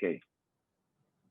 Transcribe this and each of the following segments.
Okay.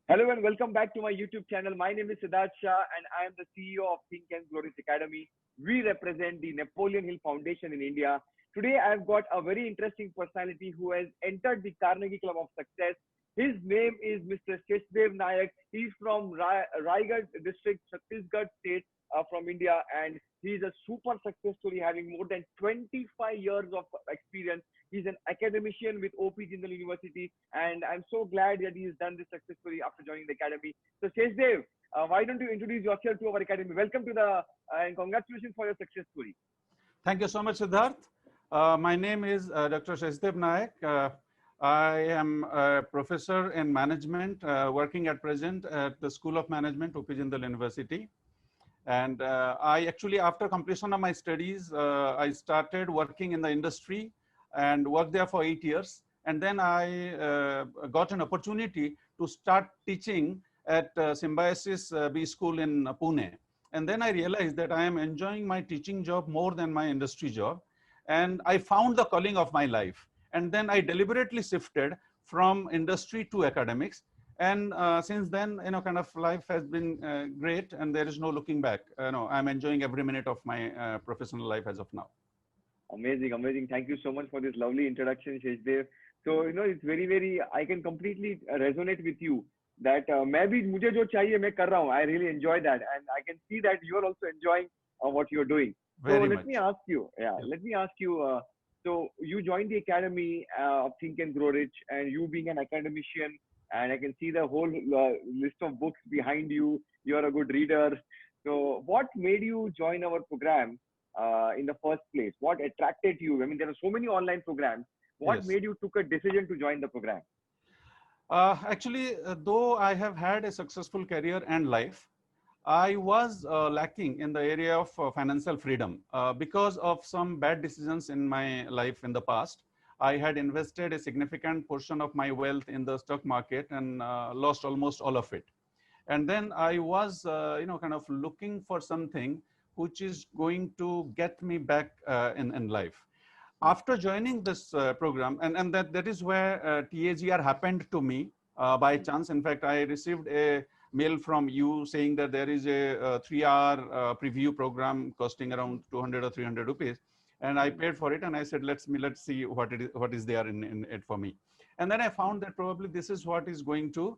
Hello and welcome back to my YouTube channel. My name is Siddharth Shah and I am the CEO of Think and Grow Rich Academy. We represent the Napoleon Hill Foundation in India. Today I've got a very interesting personality who has entered the Carnegie Club of Success. His name is Mr. Seshdev Nayak. He's from Raigad district, Chhattisgarh state from India, and he's a super success story having more than 25 years of experience. He's an academician with OP Jindal University, and I'm so glad that he's done this successfully after joining the academy. So, Seshdev, why don't you introduce yourself to our academy? Welcome to the and congratulations for your success story. Thank you so much, Siddharth. My name is Dr. Seshdev Nayak. I am a professor in management, working at present at the School of Management, OP Jindal University. And I actually, after completion of my studies, I started working in the industry and worked there for 8 years. And then I got an opportunity to start teaching at Symbiosis B School in Pune. And then I realized that I am enjoying my teaching job more than my industry job. And I found the calling of my life. And then I deliberately shifted from industry to academics. And since then, kind of life has been great, and there is no looking back. I'm enjoying every minute of my professional life as of now. Amazing, amazing. Thank you so much for this lovely introduction, Seshdev. So, it's very, very, I can completely resonate with you that मैं भी मुझे जो चाहिए मैं कर रहा हूँ. I really enjoy that, and I can see that you are also enjoying what you're doing. So let me ask you, let me ask you. So you joined the academy of Think and Grow Rich, and you being an academician, and I can see the whole list of books behind you. You are a good reader. So what made you join our program in the first place? What attracted you? I mean, there are so many online programs. What made you took a decision to join the program? Actually, though I have had a successful career and life, I was lacking in the area of financial freedom because of some bad decisions in my life in the past. I had invested a significant portion of my wealth in the stock market and lost almost all of it. And then I was, kind of looking for something which is going to get me back in life. After joining this program, and that is where TAGR happened to me by chance. In fact, I received a mail from you saying that there is a 3-hour preview program costing around 200 or 300 rupees. And I paid for it, and I said, let's see what is there in it for me. And then I found that probably this is what is going to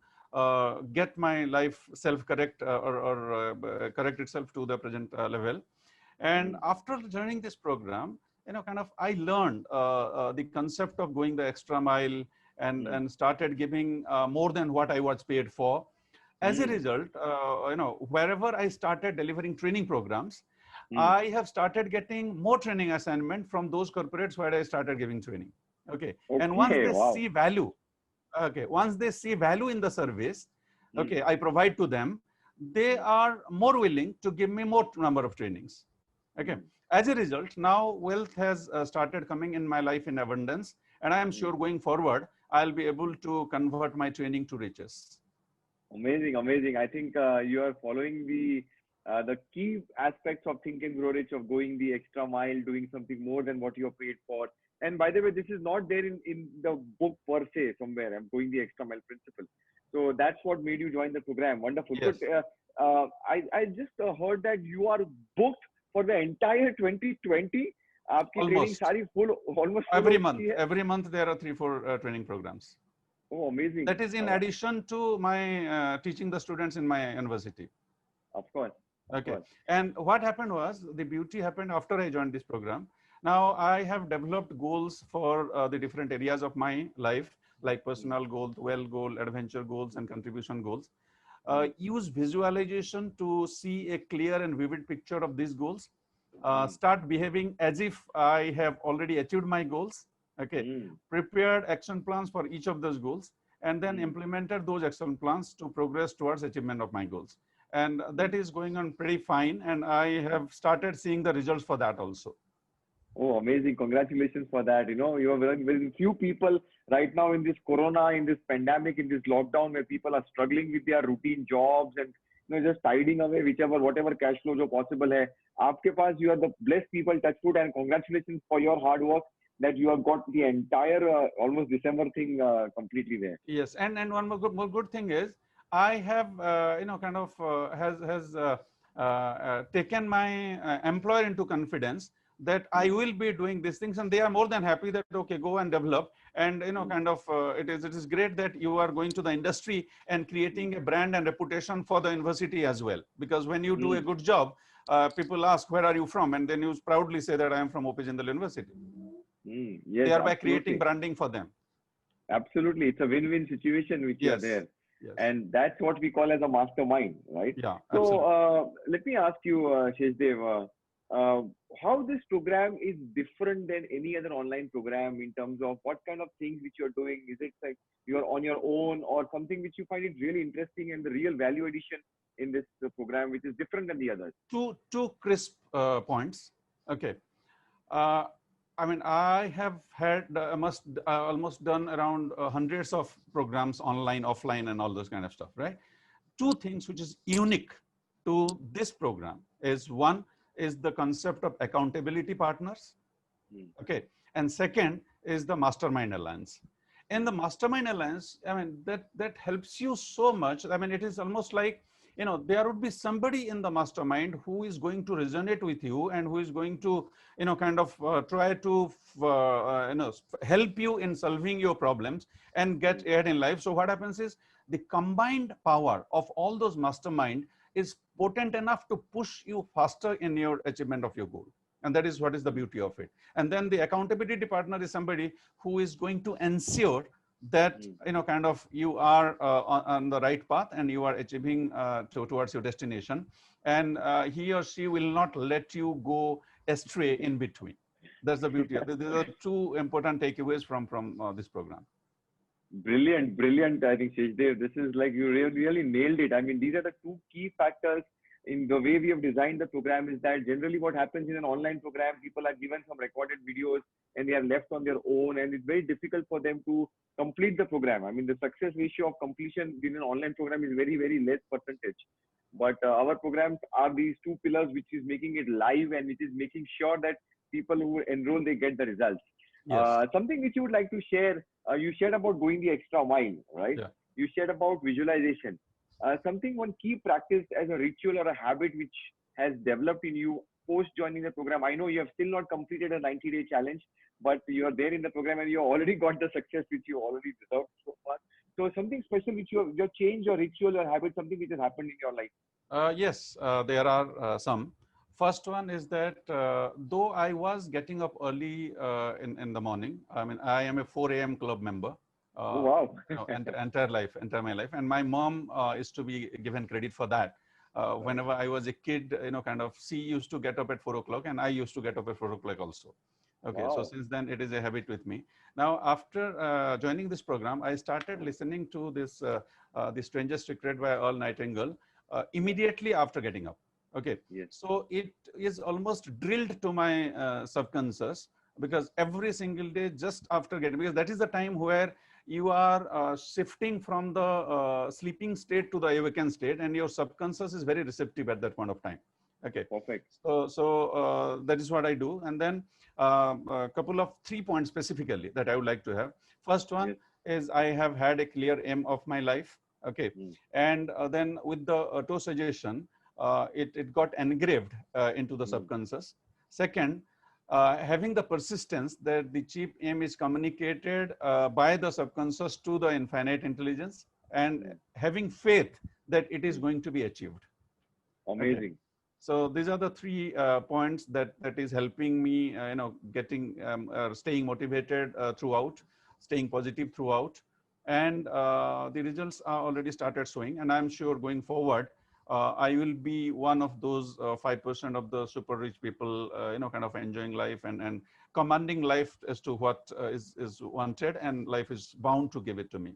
get my life self-correct or correct itself to the present level. And after joining this program, kind of I learned the concept of going the extra mile and started giving more than what I was paid for. As a result, wherever I started delivering training programs, I have started getting more training assignment from those corporates where I started giving training. Okay. And once they see value, once they see value in the service, I provide to them, they are more willing to give me more number of trainings. Okay. As a result, now wealth has started coming in my life in abundance, and I am sure going forward, I'll be able to convert my training to riches. Amazing, amazing. I think you are following the key aspects of Think and Grow Rich, of going the extra mile, doing something more than what you're paid for. And by the way, this is not there in the book per se somewhere. I'm going the extra mile principle. So that's what made you join the program. Wonderful. Yes. But I just heard that you are booked for the entire 2020. Almost. Almost every month there are 3-4 training programs. Oh, amazing. That is in addition to my teaching the students in my university. Of course. Okay. And what happened was, the beauty happened after I joined this program. Now I have developed goals for the different areas of my life, like personal goals, wealth goal, adventure goals, and contribution goals. Use visualization to see a clear and vivid picture of these goals. Start behaving as if I have already achieved my goals. Okay. Prepared action plans for each of those goals, and then implemented those action plans to progress towards achievement of my goals. And that is going on pretty fine. And I have started seeing the results for that also. Oh, amazing. Congratulations for that. You are very few people right now in this corona, in this pandemic, in this lockdown, where people are struggling with their routine jobs and just tiding away whatever cash flow जो possible है. आपके पास, you are the blessed people, touch wood, and congratulations for your hard work. that you have got the entire almost December thing completely there. Yes, and one more good thing is I have kind of taken my employer into confidence that I will be doing these things, and they are more than happy that okay, go and develop. And kind of it is great that you are going to the industry and creating a brand and reputation for the university as well. Because when you do a good job, people ask, where are you from? And then you proudly say that I am from OP Jindal University. Yes, Thereby creating absolutely. branding for them. Absolutely. It's a win-win situation which you are Yes. there. Yes. And that's what we call as a mastermind, right? Yeah. So let me ask you, Sheshdev, how this program is different than any other online program in terms of what kind of things which you're doing? Is it like you're on your own or something which you find it really interesting and the real value addition in this program which is different than the others? Two crisp points. Okay. Uh, I mean, I have had almost done around hundreds of programs online, offline, and all those kind of stuff, right? Two things which is unique to this program is one is the concept of accountability partners. Okay. And second is the Mastermind Alliance. In the Mastermind Alliance, I mean, that helps you so much. I mean, it is almost like, there would be somebody in the mastermind who is going to resonate with you and who is going to, kind of try to, help you in solving your problems and get ahead in life. So what happens is the combined power of all those mastermind is potent enough to push you faster in your achievement of your goal. And that is what is the beauty of it. And then the accountability partner is somebody who is going to ensure that kind of you are on the right path and you are achieving towards your destination, and he or she will not let you go astray in between. That's the beauty. These are two important takeaways from this program. Brilliant, brilliant. I think Sheshdev, this is like you really nailed it. I mean, these are the two key factors in the way we have designed the program. Is that generally what happens in an online program, people are given some recorded videos and they are left on their own, and it's very difficult for them to complete the program. I mean, the success ratio of completion in an online program is very, very less percentage. But our programs are these two pillars, which is making it live and which is making sure that people who enroll, they get the results. Yes. Something which you would like to share, you shared about going the extra mile, right? Yeah. You shared about visualization. Something, one key practice as a ritual or a habit which has developed in you post joining the program. I know you have still not completed a 90-day challenge, but you are there in the program and you already got the success which you already deserved so far. So something special which you have changed, your ritual or habit, something which has happened in your life? Yes, there are some. First one is that though I was getting up early in the morning, I mean, I am a 4 a.m. club member. Oh, wow. Entire my life. And my mom is to be given credit for that. Whenever I was a kid, kind of, she used to get up at 4 o'clock and I used to get up at 4 o'clock also. Okay, Wow. so since then it is a habit with me. Now, after joining this program, I started listening to this The Strangest Secret by Earl Nightingale immediately after getting up. Okay, Yes. so it is almost drilled to my subconscious, because every single day just after getting, because that is the time where you are shifting from the sleeping state to the awakened state, and your subconscious is very receptive at that point of time. Okay, Perfect. So that is what I do. And then a couple of 3 points specifically that I would like to have. First one is I have had a clear aim of my life. Okay, and then with the toe suggestion, it got engraved into the subconscious. Second, having the persistence that the chief aim is communicated by the subconscious to the infinite intelligence, and having faith that it is going to be achieved. Amazing. Okay. So these are the 3 points that is helping me, getting staying motivated throughout, staying positive throughout, and the results are already started showing. And I'm sure going forward, I will be one of those 5% of the super rich people, kind of enjoying life and commanding life as to what is wanted, and life is bound to give it to me.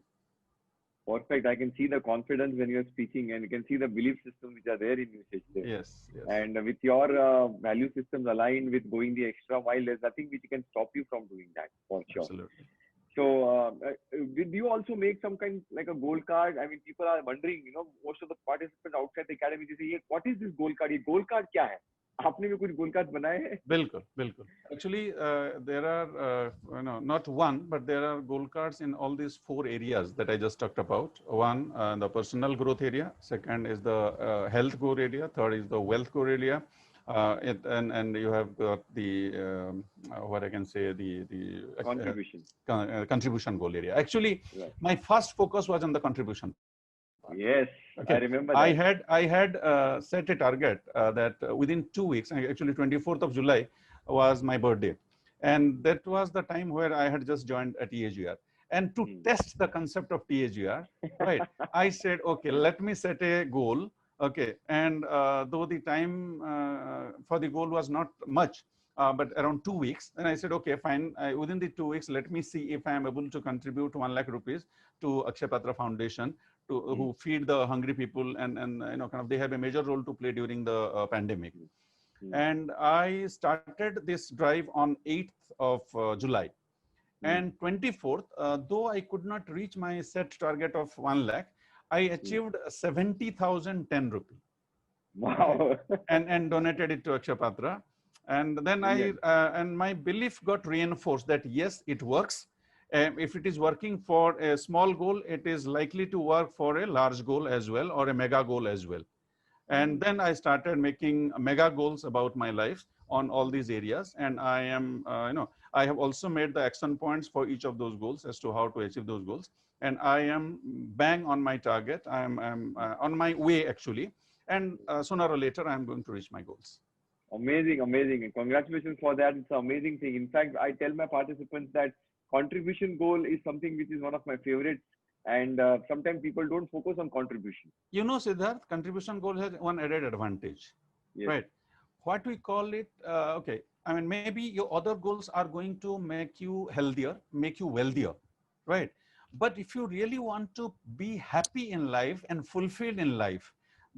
Perfect. I can see the confidence when you're speaking, and you can see the belief systems which are there in you, Sheshdev. Yes, yes. And with your value systems aligned with going the extra mile, there's nothing which can stop you from doing that, for sure. Absolutely. So, did you also make some kind like a goal card? I mean, people are wondering, most of the participants outside the academy, they say, what is this goal card? Ye goal card kya hai? आपने भी कुछ गोल card बनाए हैं? बिल्कुल, बिल्कुल. Actually, there are not one, but there are goal cards in all these four areas that I just talked about. One, the personal growth area. Second is the health goal area. Third is the wealth goal area. And you have got the what I can say the Contribution. contribution goal area. Actually, Right. my first focus was on the contribution part. Yes, Okay. I remember I that. had set a target that within 2 weeks, actually 24th of July was my birthday, and that was the time where I had just joined a TAGR. And to test the concept of TAGR, right, I said, okay, let me set a goal. Okay, and though the time for the goal was not much, but around 2 weeks, then I said, okay, fine. Within the 2 weeks, let me see if I am able to contribute 1 lakh rupees to Akshay Patra Foundation, to who feed the hungry people, and kind of they have a major role to play during the pandemic. And I started this drive on 8th of July. And 24th, though I could not reach my set target of 1 lakh, I achieved 70,010 rupee. Wow. And donated it to Akshay Patra. And then and my belief got reinforced that yes, it works. If it is working for a small goal, it is likely to work for a large goal as well, or a mega goal as well. And then I started making mega goals about my life on all these areas. And I am, I have also made the action points for each of those goals as to how to achieve those goals. And I am bang on my target. I'm on my way, actually. And sooner or later, I'm going to reach my goals. Amazing, amazing. And congratulations for that. It's an amazing thing. In fact, I tell my participants that contribution goal is something which is one of my favorites. And sometimes people don't focus on contribution. You know, Siddharth, contribution goal has one added advantage, right? What we call it, okay, I mean, maybe your other goals are going to make you healthier, make you wealthier, right? But if you really want to be happy in life and fulfilled in life,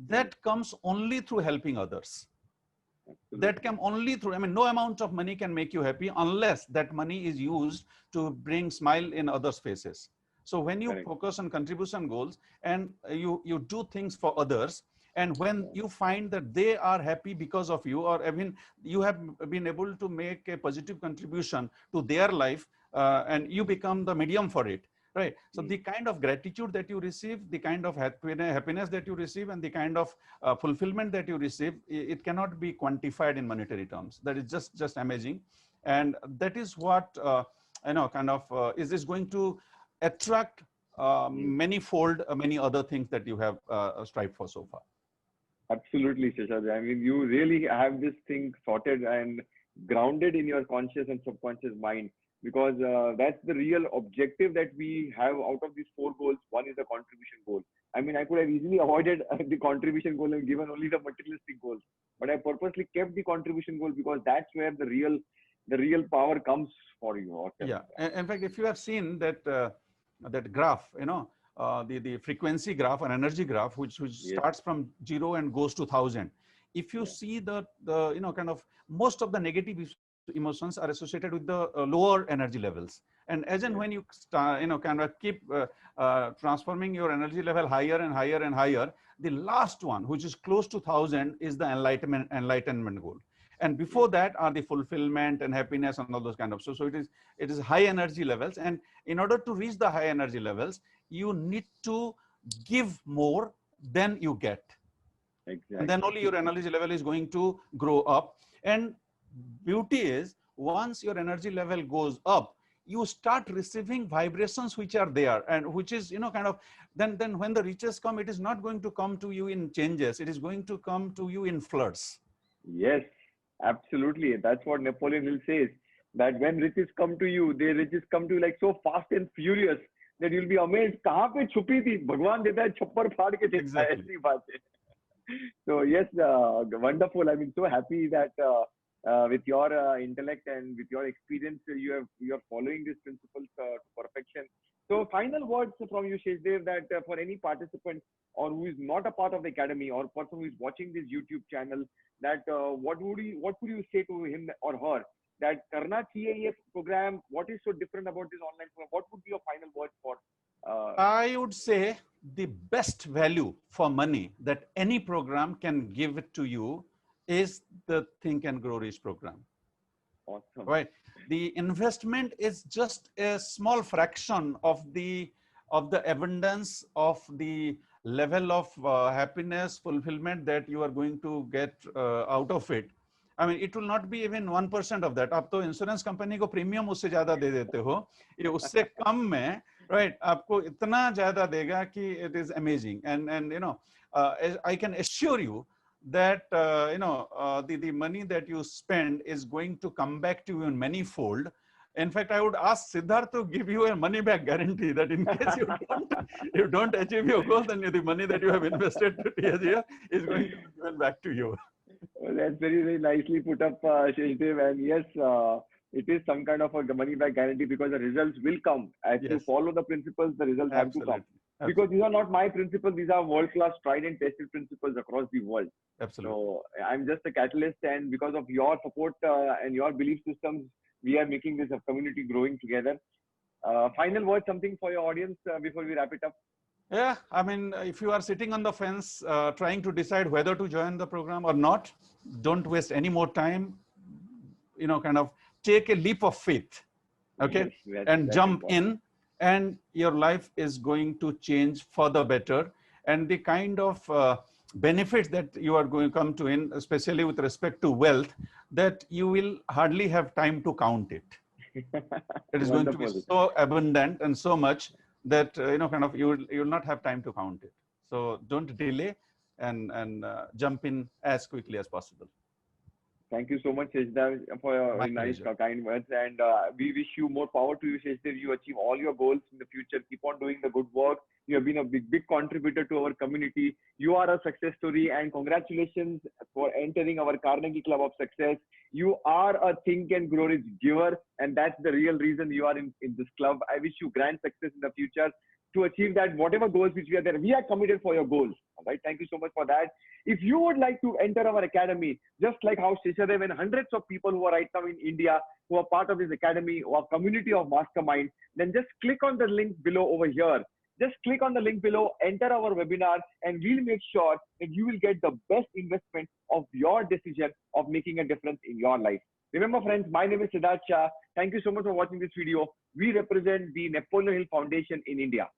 that comes only through helping others. That can only through, I mean, no amount of money can make you happy unless that money is used to bring smile in others' faces. So when you focus on contribution goals and you do things for others, and when you find that they are happy because of you, or I mean, you have been able to make a positive contribution to their life, and you become the medium for it, right? So the kind of gratitude that you receive, the kind of happiness that you receive, and the kind of fulfillment that you receive, it cannot be quantified in monetary terms. That is just amazing. And that is what, is going to attract many-fold, many other things that you have strived for so far. Absolutely, Seshadri. I mean, you really have this thing sorted and grounded in your conscious and subconscious mind, because that's the real objective that we have out of these four goals. One is the contribution goal. I mean, I could have easily avoided the contribution goal and given only the materialistic goals, but I purposely kept the contribution goal because that's where the real power comes for you. Yeah. In fact, if you have seen that that graph, the frequency graph and energy graph, which starts from 0 and goes to 1,000. If you see the kind of most of the negative emotions are associated with the lower energy levels, and as and when you start, kind of keep transforming your energy level higher and higher and higher, the last one, which is close to 1,000, is the enlightenment goal. And before that are the fulfillment and happiness and all those kind of. So it is high energy levels. And in order to reach the high energy levels, you need to give more than you get. Exactly. And then only your energy level is going to grow up. And beauty is, once your energy level goes up, you start receiving vibrations which are there, and which is, kind of, then when the riches come, it is not going to come to you in changes. It is going to come to you in floods. Yes. Absolutely. That's what Napoleon Hill says, that when riches come to you, the riches come to you like so fast and furious that you'll be amazed. Kahan pe chupi thi? Bhagwan deta hai, chappar phaad ke deta hai. Aisi baat hai. So yes, wonderful. I mean, so happy that with your intellect and with your experience, you are following these principles to perfection. So final words from you, Seshdev, that for any participant or who is not a part of the academy or person who is watching this YouTube channel, that what would you say to him or her, that karna chahiye ye program? What is so different about this online program? What would be your final words for? I would say the best value for money that any program can give it to you is the Think and Grow Rich program. Awesome. Right. The investment is just a small fraction of the abundance of the level of happiness, fulfillment that you are going to get out of it. I mean, it will not be even 1% of that. आप तो insurance company को premium उससे ज़्यादा दे देते हो, ये उससे कम में, right? आपको इतना ज़्यादा देगा कि it is amazing. And you know, I can assure you that the money that you spend is going to come back to you in many-fold. In fact, I would ask Siddharth to give you a money-back guarantee that in case you don't achieve your goal, then the money that you have invested this year is going to be given back to you. Well, that's very, very nicely put up, Sheshdev. And yes, it is some kind of a money-back guarantee because the results will come. As you Yes. follow the principles, the results have to Absolutely. come. Because these are not my principles; these are world-class, tried and tested principles across the world. Absolutely. So I'm just a catalyst, and because of your support and your belief systems, we are making this community growing together. Final word, something for your audience before we wrap it up. Yeah, I mean, if you are sitting on the fence trying to decide whether to join the program or not, don't waste any more time. You know, kind of take a leap of faith, okay, Yes, and that's jump important. in, and your life is going to change for the better. And the kind of benefits that you are going to come to in, especially with respect to wealth, that you will hardly have time to count it. It is going to be Wonderful. so abundant and so much that you will not have time to count it. So don't delay, and jump in as quickly as possible. Thank you so much, Sheshdev, for your My nice, pleasure. kind words. And we wish you more power to you, Sheshdev. You achieve all your goals in the future. Keep on doing the good work. You have been a big contributor to our community. You are a success story. And congratulations for entering our Carnegie Club of Success. You are a Think and Grow Rich giver. And that's the real reason you are in this club. I wish you grand success in the future to achieve that, whatever goals which we are there. We are committed for your goals. All right. Thank you so much for that. If you would like to enter our academy, just like how Sheshdev and hundreds of people who are right now in India, who are part of this academy, or community of mastermind, then just click on the link below over here. Just click on the link below, enter our webinar, and we'll make sure that you will get the best investment of your decision of making a difference in your life. Remember, friends, my name is Siddharth Shah. Thank you so much for watching this video. We represent the Napoleon Hill Foundation in India.